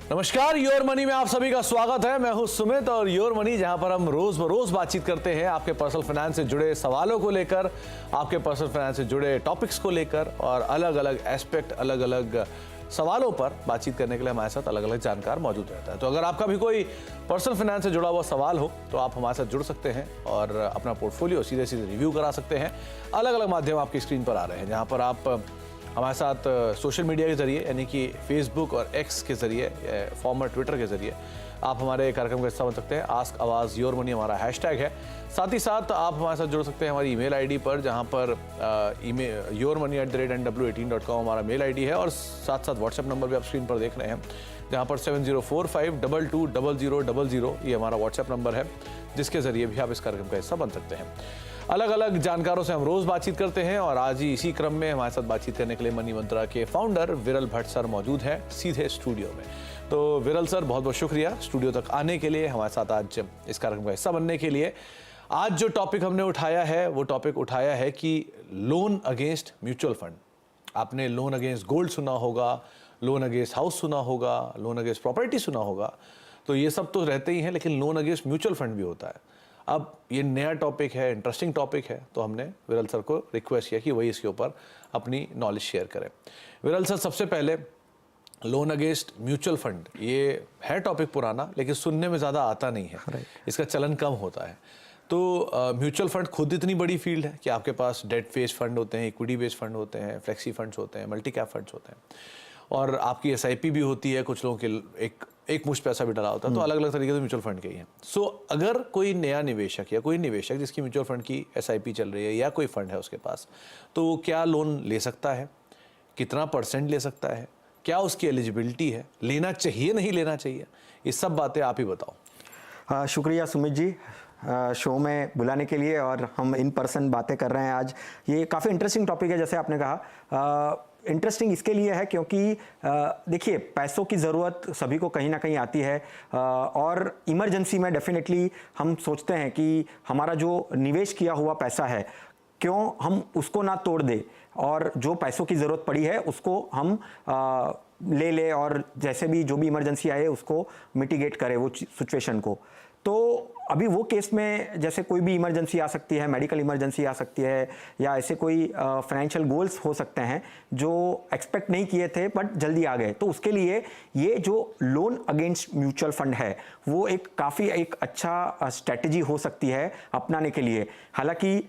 नमस्कार, your money में आप सभी का स्वागत है। मैं हूं सुमित और योर मनी, जहां पर हम रोज बरोज बातचीत करते हैं आपके पर्सनल फाइनेंस से जुड़े सवालों को लेकर, आपके पर्सनल फाइनेंस से जुड़े टॉपिक्स को लेकर और अलग अलग एस्पेक्ट, अलग अलग सवालों पर बातचीत करने के लिए हमारे साथ अलग अलग जानकार मौजूद रहता है। तो अगर आपका भी कोई पर्सनल फाइनेंस से जुड़ा हुआ सवाल हो तो आप हमारे साथ जुड़ सकते हैं और अपना पोर्टफोलियो सीधे सीधे रिव्यू करा सकते हैं। अलग अलग माध्यम आपकी स्क्रीन पर आ रहे हैं, जहाँ पर आप हमारे साथ सोशल मीडिया के जरिए यानी कि फेसबुक और एक्स के जरिए, फॉर्मर ट्विटर के जरिए आप हमारे कार्यक्रम का हिस्सा बन सकते हैं। आस्क आवाज़ योर मनी हमारा हैशटैग है। साथ ही साथ आप हमारे साथ जुड़ सकते हैं हमारी ईमेल आईडी पर, जहां पर yourmoney@nw18.com हमारा मेल आईडी है। और साथ साथ व्हाट्सएप नंबर भी आप स्क्रीन पर देख रहे हैं, जहां पर 7045220000 ये हमारा व्हाट्सएप नंबर है, जिसके जरिए भी आप इस कार्यक्रम का हिस्सा बन सकते हैं। अलग अलग जानकारों से हम रोज बातचीत करते हैं और आज ही इसी क्रम में हमारे साथ बातचीत करने के लिए मनी मंत्रा के फाउंडर विरल भट्ट सर मौजूद हैं सीधे स्टूडियो में। तो विरल सर, बहुत बहुत शुक्रिया स्टूडियो तक आने के लिए, हमारे साथ आज इस कार्यक्रम का हिस्सा बनने के लिए। आज जो टॉपिक हमने उठाया है वो टॉपिक उठाया है कि लोन अगेंस्ट म्यूचुअल फंड। आपने लोन अगेंस्ट गोल्ड सुना होगा, लोन अगेंस्ट हाउस सुना होगा, लोन अगेंस्ट प्रॉपर्टी सुना होगा, तो ये सब तो रहते ही हैं, लेकिन लोन अगेंस्ट म्यूचुअल फंड भी होता है। अब ये नया टॉपिक है, इंटरेस्टिंग टॉपिक है, तो हमने विरल सर को रिक्वेस्ट किया कि वही इसके ऊपर अपनी नॉलेज शेयर करें। विरल सर, सबसे पहले लोन अगेंस्ट म्यूचुअल फंड, ये है टॉपिक पुराना, लेकिन सुनने में ज़्यादा आता नहीं है, इसका चलन कम होता है। तो म्यूचुअल फंड खुद इतनी बड़ी फील्ड है कि आपके पास डेट बेस्ड फंड होते हैं, इक्विटी बेस्ड फंड होते हैं, फ्लेक्सी फंड्स होते हैं, मल्टी कैप फंड्स होते हैं, और आपकी एसआईपी भी होती है। कुछ लोगों के एक मुश्त पैसा भी डाला होता है। तो अलग अलग तरीके से म्यूचुअल फंड के ही हैं। सो अगर कोई नया निवेशक या कोई निवेशक जिसकी म्यूचुअल फंड की एसआईपी चल रही है या कोई फंड है उसके पास, तो क्या लोन ले सकता है, कितना % ले सकता है, क्या उसकी एलिजिबिलिटी है, लेना चाहिए नहीं लेना चाहिए, ये सब बातें आप ही बताओ। शुक्रिया सुमित जी शो में बुलाने के लिए, और हम इन पर्सन बातें कर रहे हैं आज। ये काफ़ी इंटरेस्टिंग टॉपिक है, जैसे आपने कहा। इंटरेस्टिंग इसके लिए है क्योंकि देखिए, पैसों की ज़रूरत सभी को कहीं ना कहीं आती है, और इमरजेंसी में डेफिनेटली हम सोचते हैं कि हमारा जो निवेश किया हुआ पैसा है, क्यों हम उसको ना तोड़ दे, और जो पैसों की ज़रूरत पड़ी है उसको हम ले और जैसे भी जो भी इमरजेंसी आए उसको मिटिगेट करे वो सिचुएशन को। तो अभी वो केस में जैसे कोई भी इमरजेंसी आ सकती है, मेडिकल इमरजेंसी आ सकती है, या ऐसे कोई फाइनेंशियल गोल्स हो सकते हैं जो एक्सपेक्ट नहीं किए थे बट जल्दी आ गए। तो उसके लिए ये जो लोन अगेंस्ट म्यूचुअल फंड है वो काफ़ी एक अच्छा स्ट्रेटजी हो सकती है अपनाने के लिए। हालांकि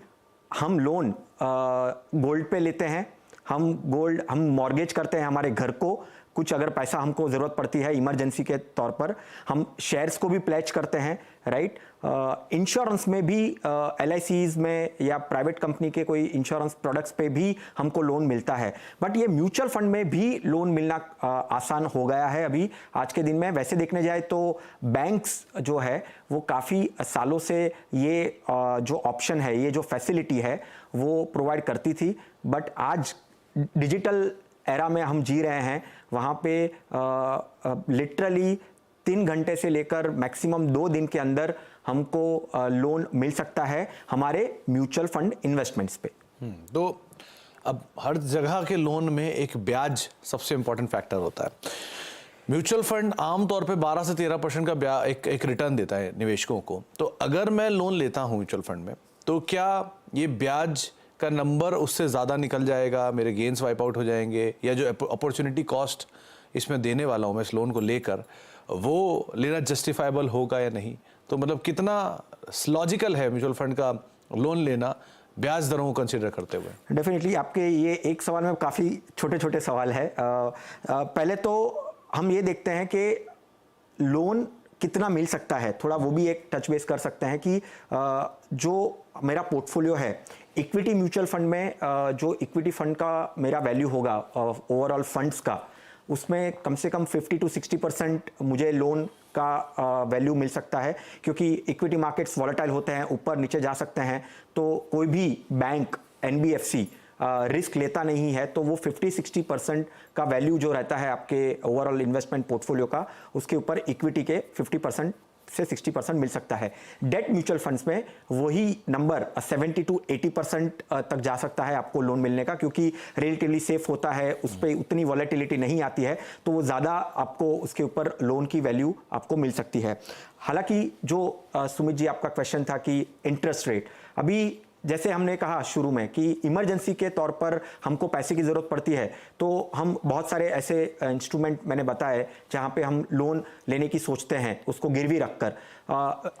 हम लोन गोल्ड पे लेते हैं, हम मॉर्गेज करते हैं हमारे घर को, कुछ अगर पैसा हमको ज़रूरत पड़ती है इमरजेंसी के तौर पर, हम शेयर्स को भी प्लेज करते हैं, राइट। इंश्योरेंस में भी LICs में या प्राइवेट कंपनी के कोई इंश्योरेंस प्रोडक्ट्स पे भी हमको लोन मिलता है। बट ये म्यूचुअल फंड में भी लोन मिलना आसान हो गया है अभी आज के दिन में। वैसे देखने जाए तो बैंक्स जो है वो काफ़ी सालों से ये जो ऑप्शन है, ये जो फैसिलिटी है वो प्रोवाइड करती थी, बट आज डिजिटल एरा में हम जी रहे हैं, वहाँ पे लिटरली 3 घंटे से लेकर मैक्सिमम 2 दिन के अंदर हमको लोन मिल सकता है हमारे म्यूचुअल फंड इन्वेस्टमेंट्स पे। तो अब हर जगह के लोन में एक ब्याज सबसे इंपॉर्टेंट फैक्टर होता है। म्यूचुअल फंड आमतौर पे 12 से 13% का एक रिटर्न देता है निवेशकों को। तो अगर मैं लोन लेता हूँ म्यूचुअल फंड में, तो क्या ये ब्याज का नंबर उससे ज़्यादा निकल जाएगा, मेरे गेन्स वाइप आउट हो जाएंगे, या जो अपॉर्चुनिटी कॉस्ट इसमें देने वाला हूँ मैं इस लोन को लेकर, वो लेना जस्टिफाइबल होगा या नहीं? तो मतलब कितना लॉजिकल है म्यूचुअल फंड का लोन लेना ब्याज दरों को कंसिडर करते हुए? डेफिनेटली आपके ये एक सवाल में काफ़ी छोटे छोटे सवाल है। पहले तो हम ये देखते हैं कि लोन कितना मिल सकता है, थोड़ा वो भी एक टच बेस कर सकते हैं कि जो मेरा पोर्टफोलियो है इक्विटी म्यूचुअल फंड में, जो इक्विटी फंड का मेरा वैल्यू होगा ओवरऑल फंड्स का, उसमें कम से कम 50 to 60% मुझे लोन का वैल्यू मिल सकता है, क्योंकि इक्विटी मार्केट्स वॉलेटाइल होते हैं, ऊपर नीचे जा सकते हैं। तो कोई भी बैंक NBFC रिस्क लेता नहीं है, तो वो 50-60% का वैल्यू जो रहता है आपके ओवरऑल इन्वेस्टमेंट पोर्टफोलियो का, उसके ऊपर इक्विटी के 50% से 60% मिल सकता है। डेट म्यूचुअल फंड्स में वही नंबर 70 to 80% तक जा सकता है आपको लोन मिलने का, क्योंकि रिलेटिवली सेफ होता है, उस पर उतनी वॉलेटिलिटी नहीं आती है, तो वो ज़्यादा आपको उसके ऊपर लोन की वैल्यू आपको मिल सकती है। हालांकि जो सुमित जी आपका क्वेश्चन था कि इंटरेस्ट रेट, अभी जैसे हमने कहा शुरू में कि इमरजेंसी के तौर पर हमको पैसे की ज़रूरत पड़ती है, तो हम बहुत सारे ऐसे इंस्ट्रूमेंट मैंने बताए जहां पे हम लोन लेने की सोचते हैं उसको गिरवी रखकर।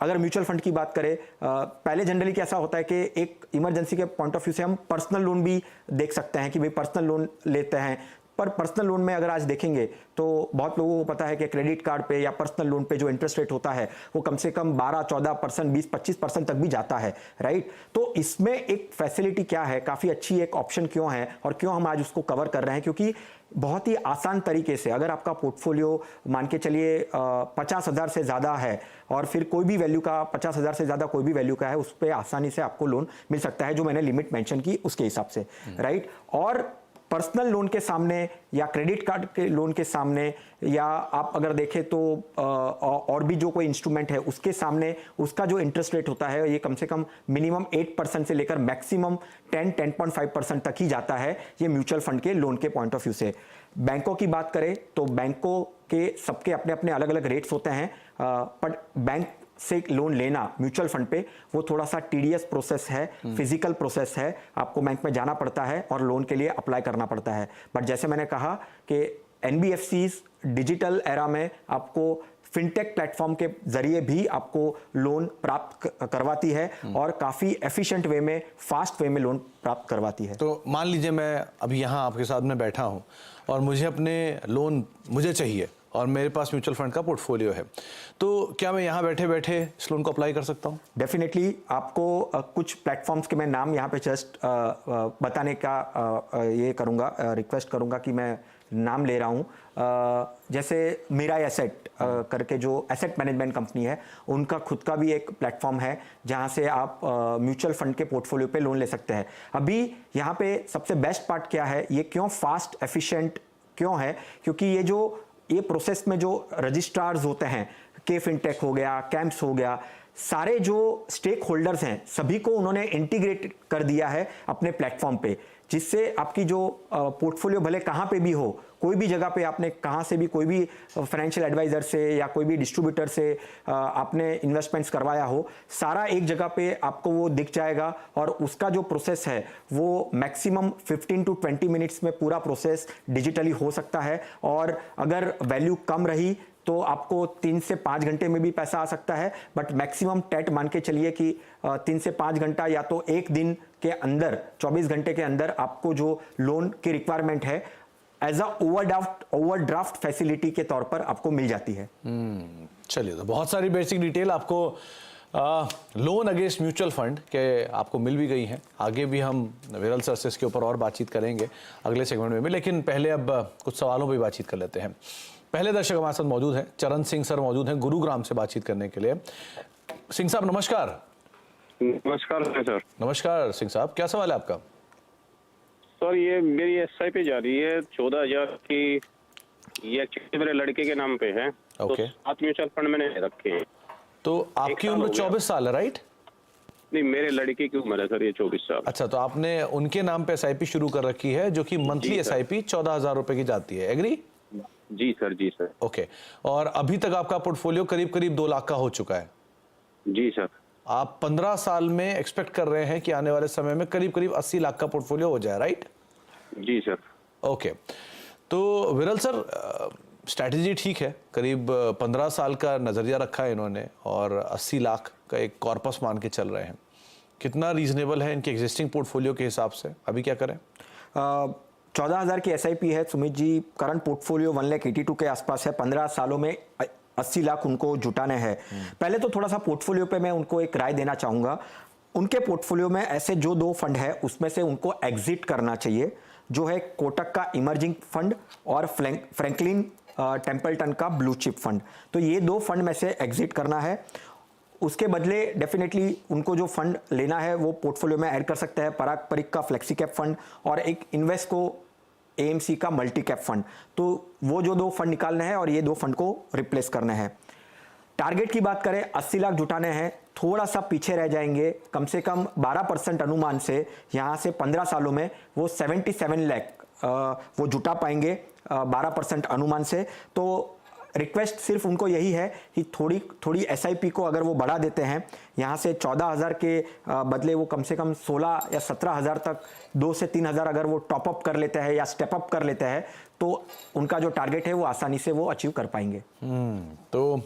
अगर म्यूचुअल फंड की बात करें, पहले जनरली कैसा होता है कि एक इमरजेंसी के पॉइंट ऑफ व्यू से हम पर्सनल लोन भी देख सकते हैं कि भाई पर्सनल लोन लेते हैं, पर पर्सनल लोन में अगर आज देखेंगे तो बहुत लोगों को पता है कि क्रेडिट कार्ड पे या पर्सनल लोन पे जो इंटरेस्ट रेट होता है वो कम से कम 12-14%, 20-25% तक भी जाता है, राइट। तो इसमें एक फैसिलिटी क्या है, काफ़ी अच्छी एक ऑप्शन क्यों है और क्यों हम आज उसको कवर कर रहे हैं, क्योंकि बहुत ही आसान तरीके से अगर आपका पोर्टफोलियो मान के चलिए 50,000 से ज़्यादा है और फिर कोई भी वैल्यू का 50,000 से ज़्यादा कोई भी वैल्यू का है, उस पर आसानी से आपको लोन मिल सकता है, जो मैंने लिमिट मेंशन की उसके हिसाब से, राइट। और पर्सनल लोन के सामने या क्रेडिट कार्ड के लोन के सामने, या आप अगर देखें तो और भी जो कोई इंस्ट्रूमेंट है उसके सामने, उसका जो इंटरेस्ट रेट होता है ये कम से कम मिनिमम 8% से लेकर मैक्सिमम 10-10.5% तक ही जाता है, ये म्यूचुअल फंड के लोन के पॉइंट ऑफ व्यू से। बैंकों की बात करें तो बैंकों के सबके अपने अपने अलग अलग रेट्स होते हैं, पर बैंक से लोन लेना म्यूचुअल फंड पे वो थोड़ा सा टीडीएस प्रोसेस है, फिजिकल प्रोसेस है, आपको बैंक में जाना पड़ता है और लोन के लिए अप्लाई करना पड़ता है। बट जैसे मैंने कहा कि एनबीएफसीज डिजिटल एरा में आपको फिनटेक प्लेटफॉर्म के जरिए भी आपको लोन प्राप्त करवाती है और काफ़ी एफिशिएंट वे में, फास्ट वे में लोन प्राप्त करवाती है। तो मान लीजिए मैं अभी यहाँ आपके साथ में बैठा हूँ और मुझे अपने लोन मुझे चाहिए और मेरे पास म्यूचुअल फंड का पोर्टफोलियो है, तो क्या मैं यहाँ बैठे बैठे इस लोन को अप्लाई कर सकता हूँ? डेफिनेटली आपको कुछ प्लेटफॉर्म्स के मैं नाम यहाँ पे जस्ट बताने का ये करूँगा, रिक्वेस्ट करूँगा कि मैं नाम ले रहा हूँ। जैसे मिराई एसेट करके जो एसेट मैनेजमेंट कंपनी है, उनका खुद का भी एक प्लेटफॉर्म है जहाँ से आप म्यूचुअल फंड के पोर्टफोलियो पे लोन ले सकते हैं। अभी यहाँ पे सबसे बेस्ट पार्ट क्या है, ये क्यों फास्ट एफिशिएंट क्यों है, क्योंकि ये प्रोसेस में जो रजिस्ट्रार्स होते हैं, के फिनटेक हो गया, कैंप्स हो गया, सारे जो स्टेक होल्डर्स हैं सभी को उन्होंने इंटीग्रेट कर दिया है अपने प्लेटफॉर्म पे, जिससे आपकी जो पोर्टफोलियो भले कहाँ पे भी हो, कोई भी जगह पे आपने कहाँ से भी कोई भी फाइनेंशियल एडवाइजर से या कोई भी डिस्ट्रीब्यूटर से आपने इन्वेस्टमेंट्स करवाया हो, सारा एक जगह पे आपको वो दिख जाएगा और उसका जो प्रोसेस है वो मैक्सिमम 15 to 20 मिनट्स में पूरा प्रोसेस डिजिटली हो सकता है। और अगर वैल्यू कम रही तो आपको 3 से 5 घंटे में भी पैसा आ सकता है, बट मैक्सिमम टेट मान के चलिए कि 3 से 5 घंटा या तो एक दिन के अंदर, 24 घंटे के अंदर आपको जो लोन की रिक्वायरमेंट है एज अ ओवरड्राफ्ट फैसिलिटी के तौर पर आपको मिल जाती है। चलिए, तो बहुत सारी बेसिक डिटेल आपको लोन अगेंस्ट म्यूचुअल फंड के आपको मिल भी गई हैं। आगे भी हम विरल सर से इसके ऊपर और बातचीत करेंगे अगले सेगमेंट में भी, लेकिन पहले अब कुछ सवालों पर बातचीत कर लेते हैं। पहले दर्शक हमारे साथ मौजूद हैं, चरण सिंह सर मौजूद हैं गुरुग्राम से बातचीत करने के लिए। सिंह साहब नमस्कार। नमस्कार सर। नमस्कार सिंह साहब, क्या सवाल है आपका? सर ये मेरी एसआईपी जा रही है 14,000 की, ये एक्चुअली मेरे लड़के के नाम पे है। ओके। तो 7 म्यूचुअल फंड मैंने रखे हैं। तो आपकी उम्र 24 साल है, राइट? नहीं, मेरे लड़के की उम्र है सर ये 24 साल। अच्छा, तो आपने उनके नाम पे एसआईपी शुरू कर रखी है जो कि मंथली एसआईपी 14,000 रुपए की जाती है, एग्री? जी सर, जी सर। ओके, और अभी तक आपका पोर्टफोलियो करीब करीब 2 लाख का हो चुका है। जी सर। आप 15 साल में एक्सपेक्ट कर रहे हैं कि आने वाले समय में करीब करीब 80 लाख का पोर्टफोलियो हो जाए, राइट? जी सर। ओके, तो विरल सर स्ट्रैटेजी ठीक है, करीब 15 साल का नजरिया रखा है इन्होंने और 80 लाख का एक कॉर्पस मान के चल रहे हैं। कितना रीजनेबल है इनके एग्जिस्टिंग पोर्टफोलियो के हिसाब से? अभी क्या करें? 14,000 की एसआईपी है सुमित जी, करंट पोर्टफोलियो 1,82,000 के आसपास है। 15 सालों में 80 लाख उनको जुटाने हैं। पहले तो थोड़ा सा पोर्टफोलियो पे मैं उनको एक राय देना चाहूँगा। उनके पोर्टफोलियो में ऐसे जो 2 फंड है उसमें से उनको एग्जिट करना चाहिए, जो है कोटक का इमर्जिंग फंड और फ्रैंकलिन टेम्पल्टन का ब्लू चिप फंड। तो ये 2 फंड में से एग्जिट करना है। उसके बदले डेफिनेटली उनको जो फंड लेना है वो पोर्टफोलियो में ऐड कर सकते हैं, पराग परिक का फ्लेक्सी कैप फंड और एक इन्वेस्को एएमसी का मल्टी कैप फंड। तो वो जो 2 फंड निकालने हैं और ये 2 फंड को रिप्लेस करने हैं। टारगेट की बात करें 80 लाख जुटाने हैं, थोड़ा सा पीछे रह जाएंगे, कम से कम 12% अनुमान से यहाँ से 15 सालों में वो 77 लाख वो जुटा पाएंगे 12% अनुमान से। तो रिक्वेस्ट सिर्फ उनको यही है कि थोड़ी एसआईपी को अगर वो बढ़ा देते हैं, यहाँ से 14,000 के बदले वो कम से कम 16 या 17,000 तक 2 से 3,000 अगर वो टॉप अप कर लेते हैं या स्टेप अप कर लेते हैं तो उनका जो टारगेट है वो आसानी से वो अचीव कर पाएंगे। तो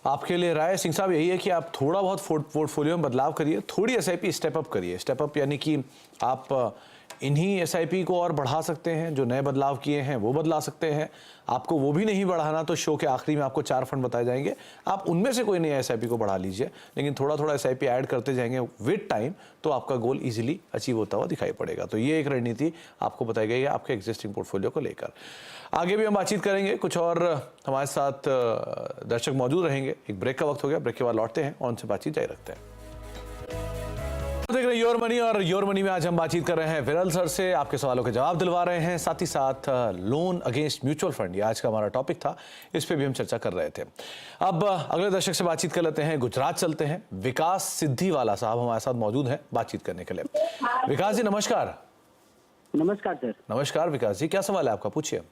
आपके लिए राय सिंह साहब यही है कि आप थोड़ा बहुत पोर्टफोलियो में बदलाव करिए, थोड़ी एसआईपी स्टेप अप करिए। स्टेप अप यानी कि आप इन्हीं एसआईपी को और बढ़ा सकते हैं, जो नए बदलाव किए हैं वो बदला सकते हैं। आपको वो भी नहीं बढ़ाना तो शो के आखिरी में आपको 4 फंड बताए जाएंगे, आप उनमें से कोई नई एसआईपी को बढ़ा लीजिए, लेकिन थोड़ा थोड़ा एसआईपी ऐड करते जाएंगे विद टाइम तो आपका गोल इजीली अचीव होता हुआ दिखाई पड़ेगा। तो ये एक रणनीति आपको बताई गई है आपके एग्जिस्टिंग पोर्टफोलियो को लेकर। आगे भी हम बातचीत करेंगे, कुछ और हमारे साथ दर्शक मौजूद रहेंगे। एक ब्रेक का वक्त हो गया, ब्रेक के बाद लौटते हैं और उनसे बातचीत जारी रखते हैं। देख रहे हैं योर मनी, और योर मनी में आज हम बातचीत कर रहे हैं विरल सर से, आपके सवालों के जवाब दिलवा रहे हैं, साथ ही साथ लोन अगेंस्ट म्यूचुअल फंड, ये आज का हमारा टॉपिक था, इस पे भी हम चर्चा कर रहे थे। अब अगले दर्शक से बातचीत कर लेते हैं, गुजरात चलते हैं। विकास सिद्धिवाला साहब हमारे साथ मौजूद हैं बातचीत करने के लिए। विकास जी नमस्कार। नमस्कार सर। नमस्कार विकास जी, क्या सवाल है आपका, पूछिए।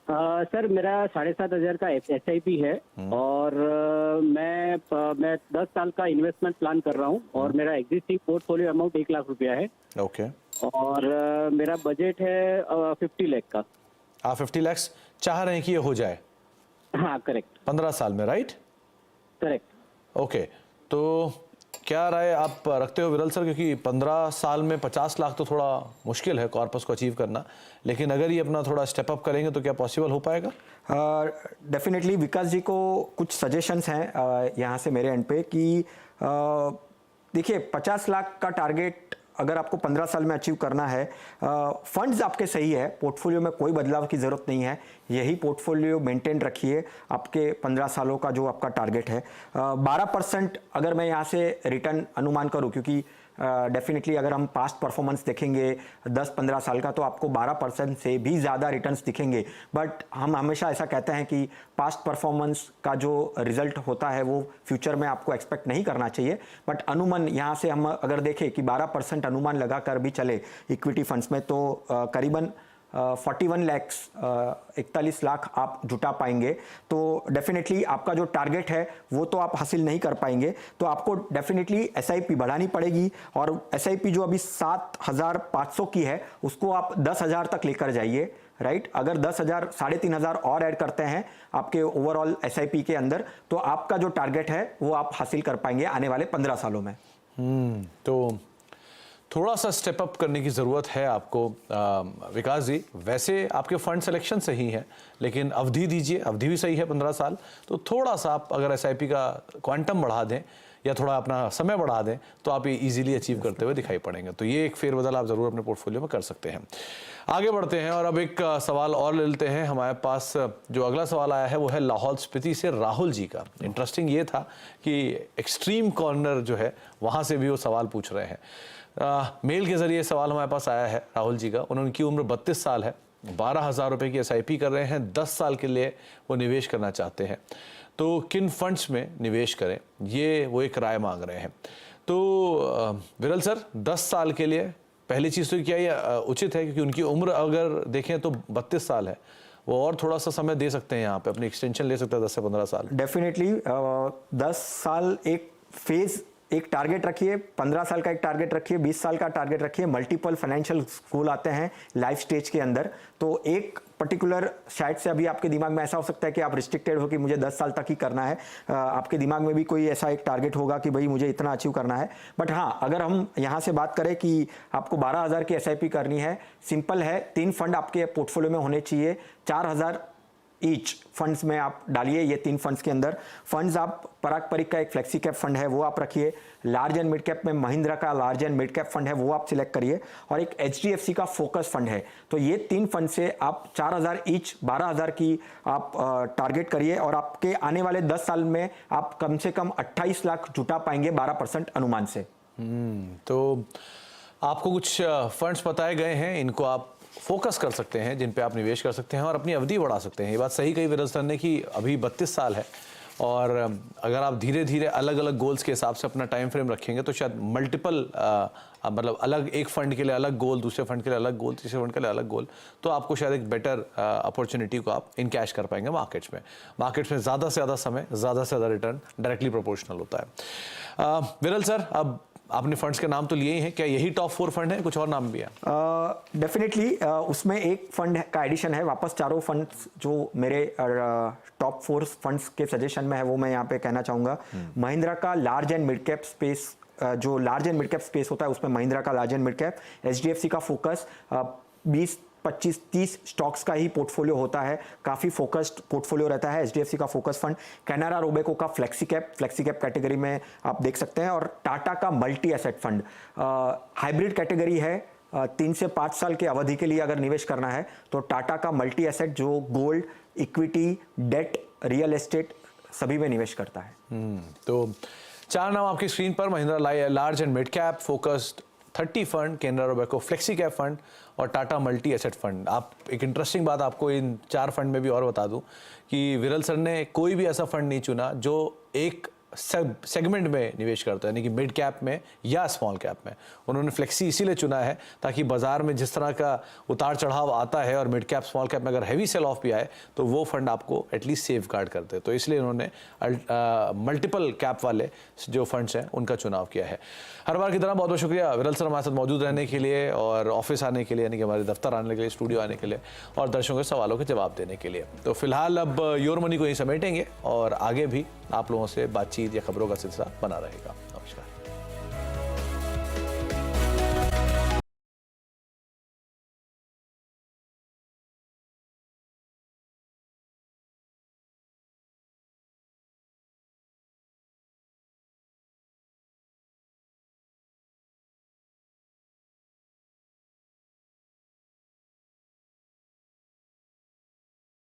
सर मेरा 7,500 का एसआईपी है और मैं 10 साल का इन्वेस्टमेंट प्लान कर रहा हूँ और मेरा एग्जिस्टिंग पोर्टफोलियो अमाउंट 1 लाख रुपया है। ओके। और मेरा बजट है 50 लाख का। आप 50 लाख चाह रहे हैं कि ये हो जाए? हाँ करेक्ट। 15 साल में, राइट? करेक्ट। ओके, तो क्या राय आप रखते हो विरल सर, क्योंकि 15 साल में 50 लाख तो थोड़ा मुश्किल है कॉर्पस को अचीव करना, लेकिन अगर ये अपना थोड़ा स्टेप अप करेंगे तो क्या पॉसिबल हो पाएगा? डेफिनेटली विकास जी को कुछ सजेशंस हैं यहाँ से मेरे एंड पे कि देखिए 50 लाख का टारगेट अगर आपको 15 साल में अचीव करना है, फंड्स आपके सही है, पोर्टफोलियो में कोई बदलाव की ज़रूरत नहीं है, यही पोर्टफोलियो मेंटेन रखिए आपके 15 सालों का जो आपका टारगेट है। 12% अगर मैं यहाँ से रिटर्न अनुमान करूँ, क्योंकि डेफिनेटली अगर हम पास्ट परफॉर्मेंस देखेंगे 10-15 साल का तो आपको 12% से भी ज़्यादा रिटर्न्स दिखेंगे, बट हम हमेशा ऐसा कहते हैं कि पास्ट परफॉर्मेंस का जो रिजल्ट होता है वो फ्यूचर में आपको एक्सपेक्ट नहीं करना चाहिए। बट अनुमान यहाँ से हम अगर देखें कि 12% अनुमान लगा कर भी चले इक्विटी फंड्स में तो करीबन 41 लाख 41 लाख आप जुटा पाएंगे। तो डेफिनेटली आपका जो टारगेट है वो तो आप हासिल नहीं कर पाएंगे, तो आपको डेफिनेटली एसआईपी बढ़ानी पड़ेगी और एसआईपी जो अभी 7,500 की है उसको आप 10,000 तक लेकर जाइए, राइट? अगर 10,000 3,500 और ऐड करते हैं आपके ओवरऑल एसआईपी के अंदर तो आपका जो टारगेट है वो आप हासिल कर पाएंगे आने वाले 15 सालों में। तो थोड़ा सा स्टेप अप करने की ज़रूरत है आपको विकास जी। वैसे आपके फंड सिलेक्शन सही है, लेकिन अवधि दीजिए, अवधि भी सही है 15 साल, तो थोड़ा सा आप अगर एसआईपी का क्वांटम बढ़ा दें या थोड़ा अपना समय बढ़ा दें तो आप ये इजीली अचीव करते हुए दिखाई पड़ेंगे। तो ये एक फेरबदल आप ज़रूर अपने पोर्टफोलियो में कर सकते हैं। आगे बढ़ते हैं और अब एक सवाल और ले लेते हैं। हमारे पास जो अगला सवाल आया है वो है लाहौल स्पीति से राहुल जी का। इंटरेस्टिंग ये था कि एक्सट्रीम कॉर्नर जो है वहाँ से भी वो सवाल पूछ रहे हैं। मेल के जरिए सवाल हमारे पास आया है राहुल जी का। उनकी उम्र 32 साल है, 12,000 रुपये की एसआईपी कर रहे हैं, 10 साल के लिए वो निवेश करना चाहते हैं, तो किन फंड्स में निवेश करें, ये वो एक राय मांग रहे हैं। तो विरल सर 10 साल के लिए पहली चीज़ तो क्या ये उचित है, क्योंकि उनकी उम्र अगर देखें तो 32 साल है, वो और थोड़ा सा समय दे सकते हैं, यहाँ पे अपनी एक्सटेंशन ले सकते हैं 10 से 15 साल। डेफिनेटली 10 साल एक फेज, एक टारगेट रखिए, 15 साल का एक टारगेट रखिए, 20 साल का टारगेट रखिए। मल्टीपल फाइनेंशियल गोल आते हैं लाइफ स्टेज के अंदर, तो एक पर्टिकुलर शायद से अभी आपके दिमाग में ऐसा हो सकता है कि आप रिस्ट्रिक्टेड हो कि मुझे 10 साल तक ही करना है, आपके दिमाग में भी कोई ऐसा एक टारगेट होगा कि भाई मुझे इतना अचीव करना है। बट हाँ, अगर हम यहाँ से बात करें कि आपको 12,000 की एसआईपी करनी है, सिंपल है, 3 फंड आपके पोर्टफोलियो में होने चाहिए, 4,000 ईच फंड्स में आप डालिए। ये 3 फंड्स के अंदर फंड्स आप पराग परिक का एक फ्लेक्सी कैप फंड है वो आप रखिए, लार्ज एंड मिड कैप में महिंद्रा का large and mid cap fund है वो आप सिलेक्ट करिए, और एक एचडीएफसी का फोकस फंड है। तो ये 3 फंड से आप 4,000 ईच 12,000 की आप टारगेट करिए और आपके आने वाले 10 साल में आप कम से कम 28 लाख जुटा पाएंगे 12% अनुमान से। तो आपको कुछ फंड्स बताए गए हैं, इनको आप फोकस कर सकते हैं, जिन पे आप निवेश कर सकते हैं और अपनी अवधि बढ़ा सकते हैं। ये बात सही कही विरल सर ने कि अभी 32 साल है और अगर आप धीरे धीरे अलग अलग गोल्स के हिसाब से अपना टाइम फ्रेम रखेंगे तो शायद मल्टीपल मतलब अलग एक फंड के लिए अलग गोल, दूसरे फंड के लिए अलग गोल, तीसरे फंड के लिए अलग गोल, तो आपको शायद एक बेटर अपॉर्चुनिटी को आप इनकैश कर पाएंगे मार्केट्स में। मार्केट्स में ज़्यादा से ज़्यादा समय, ज़्यादा से ज़्यादा रिटर्न डायरेक्टली प्रोपोर्शनल होता है। विरल सर, अब आपने फंड्स के नाम तो लिए ही हैं, क्या यही टॉप 4 फंड है, कुछ और नाम भी है? डेफिनेटली उसमें एक फंड का एडिशन है, वापस चारों फंड्स जो मेरे टॉप 4 फंड्स के सजेशन में है वो मैं यहाँ पे कहना चाहूँगा। महिंद्रा का large and mid cap space, जो large and mid cap space होता है उसमें महिंद्रा का large and mid cap, HDFC का फोकस 20, 25, 30 स्टॉक्स का ही पोर्टफोलियो होता है, काफ़ी फोकस्ड पोर्टफोलियो रहता है एचडीएफसी का फोकस फंड, कैनारा रोबेको का फ्लेक्सी कैप कैटेगरी में आप देख सकते हैं, और टाटा का multi asset fund hybrid category है। 3 से 5 साल की अवधि के लिए अगर निवेश करना है तो टाटा का मल्टी एसेट जो gold, equity, debt, real estate सभी में निवेश करता है। तो 4 नाम आपकी स्क्रीन पर, Mahindra large and mid cap focused 30 fund, Canara Robeco flexi cap fund और टाटा मल्टी एसेट फंड। आप एक इंटरेस्टिंग बात आपको इन 4 फंड में भी और बता दूं कि विरल सर ने कोई भी ऐसा फंड नहीं चुना जो एक सेगमेंट में निवेश करता है, यानी कि मिड कैप में या स्मॉल कैप में। उन्होंने फ्लेक्सी इसीलिए चुना है ताकि बाजार में जिस तरह का उतार चढ़ाव आता है और मिड कैप स्मॉल कैप में अगर हैवी सेल ऑफ भी आए तो वो फंड आपको एटलीस्ट सेफ गार्ड करते हैं, तो इसलिए उन्होंने मल्टीपल कैप वाले जो फंड्स हैं उनका चुनाव किया है। हर बार की तरह बहुत बहुत शुक्रिया विरल सर हमारे साथ मौजूद रहने के लिए और ऑफिस आने के लिए, यानी कि हमारे दफ्तर आने के लिए, स्टूडियो आने के लिए और दर्शकों के सवालों के जवाब देने के लिए। तो फिलहाल अब योर मनी को यहीं समेटेंगे और आगे भी आप लोगों से बातचीत या खबरों का सिलसिला बना रहेगा।